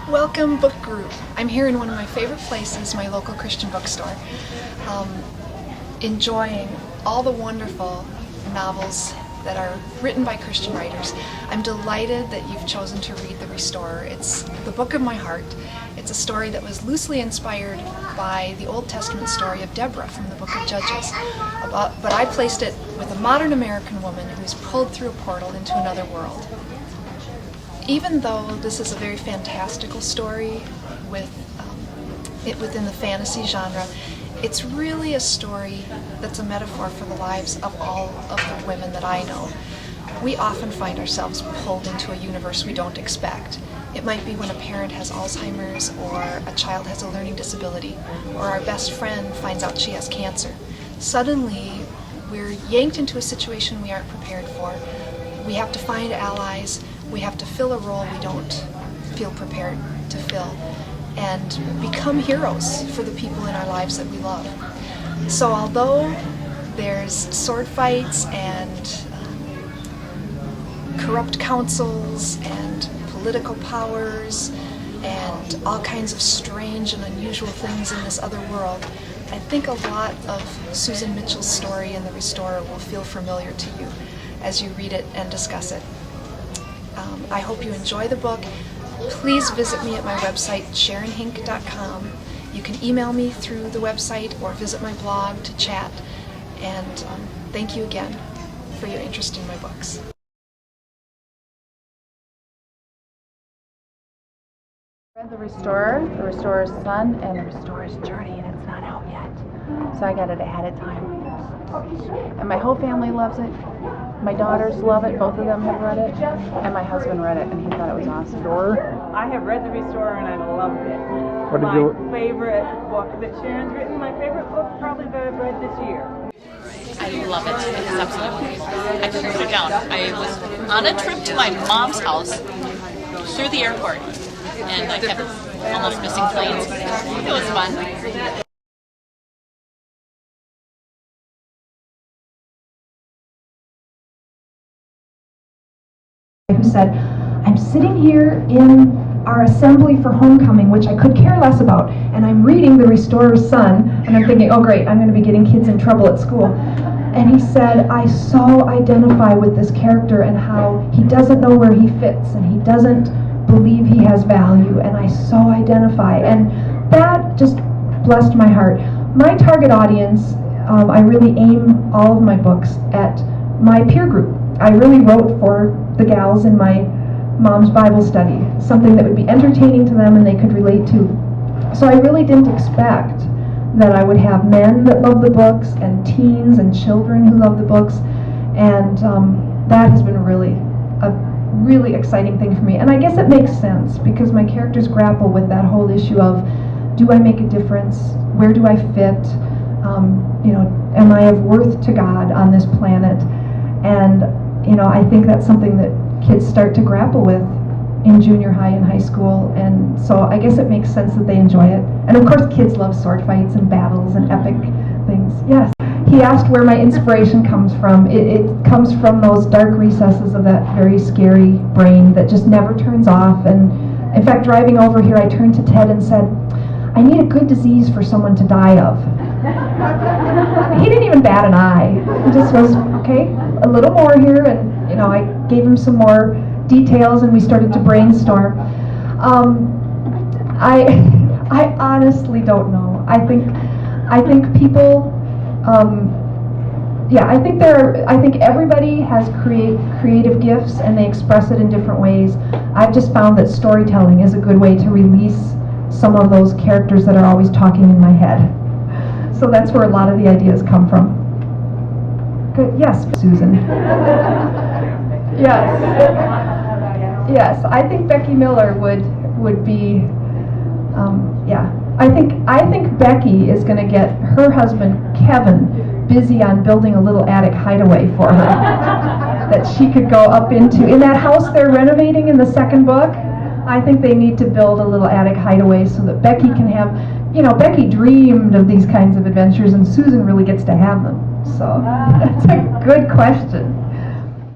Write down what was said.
Welcome, book group. I'm here in one of my favorite places, my local Christian bookstore, enjoying all the wonderful novels that are written by Christian writers. I'm delighted that you've chosen to read The Restorer. It's the book of my heart. It's a story that was loosely inspired by the Old Testament story of Deborah from the book of Judges. But I placed it with a modern American woman who is pulled through a portal into another world. Even though this is a very fantastical story within the fantasy genre, it's really a story that's a metaphor for the lives of all of the women that I know. We often find ourselves pulled into a universe we don't expect. It might be when a parent has Alzheimer's, or a child has a learning disability, or our best friend finds out she has cancer. Suddenly, we're yanked into a situation we aren't prepared for. We have to find allies. We have to fill a role we don't feel prepared to fill, and become heroes for the people in our lives that we love. So although there's sword fights and corrupt councils and political powers and all kinds of strange and unusual things in this other world, I think a lot of Susan Mitchell's story in The Restorer will feel familiar to you as you read it and discuss it. I hope you enjoy the book. Please visit me at my website, SharonHinck.com. You can email me through the website or visit my blog to chat. And thank you again for your interest in my books. I read The Restorer's Son, and The Restorer's Journey, and it's not out yet. So I got it ahead of time. And my whole family loves it. My daughters love it. Both of them have read it. And my husband read it, and he thought it was awesome. I have read The Restorer, and I loved it. My favorite book that Sharon's written, my favorite book probably that I've read this year. I love it. It's absolutely. I couldn't put it down. I was on a trip to my mom's house through the airport, and I kept almost missing planes. It was fun. Who said, "I'm sitting here in our assembly for homecoming, which I could care less about, and I'm reading The Restorer's Son," and I'm thinking, oh great, I'm going to be getting kids in trouble at school. And he said, "I so identify with this character and how he doesn't know where he fits, and he doesn't believe he has value, and I so identify." And that just blessed my heart. My target audience, I really aim all of my books at my peer group. I really wrote for the gals in my mom's Bible study, something that would be entertaining to them and they could relate to. So I really didn't expect that I would have men that love the books and teens and children who love the books, and that has been a really exciting thing for me. And I guess it makes sense because my characters grapple with that whole issue of, do I make a difference? Where do I fit? Am I of worth to God on this planet? And I think that's something that kids start to grapple with in junior high and high school, and so I guess it makes sense that they enjoy it. And of course kids love sword fights and battles and epic things. Yes. He asked where my inspiration comes from. It comes from those dark recesses of that very scary brain that just never turns off. And in fact, driving over here, I turned to Ted and said, "I need a good disease for someone to die of." He didn't even bat an eye. He just was, okay, a little more here, and I gave him some more details, and we started to brainstorm. I honestly don't know. I think people, I think everybody has creative gifts, and they express it in different ways. I've just found that storytelling is a good way to release some of those characters that are always talking in my head. So that's where a lot of the ideas come from. Good. Yes, Susan. Yes. I think Becky Miller would be. I think Becky is going to get her husband Kevin busy on building a little attic hideaway for her that she could go up into. In that house they're renovating in the second book, I think they need to build a little attic hideaway so that Becky can have. Becky dreamed of these kinds of adventures, and Susan really gets to have them. So that's a good question.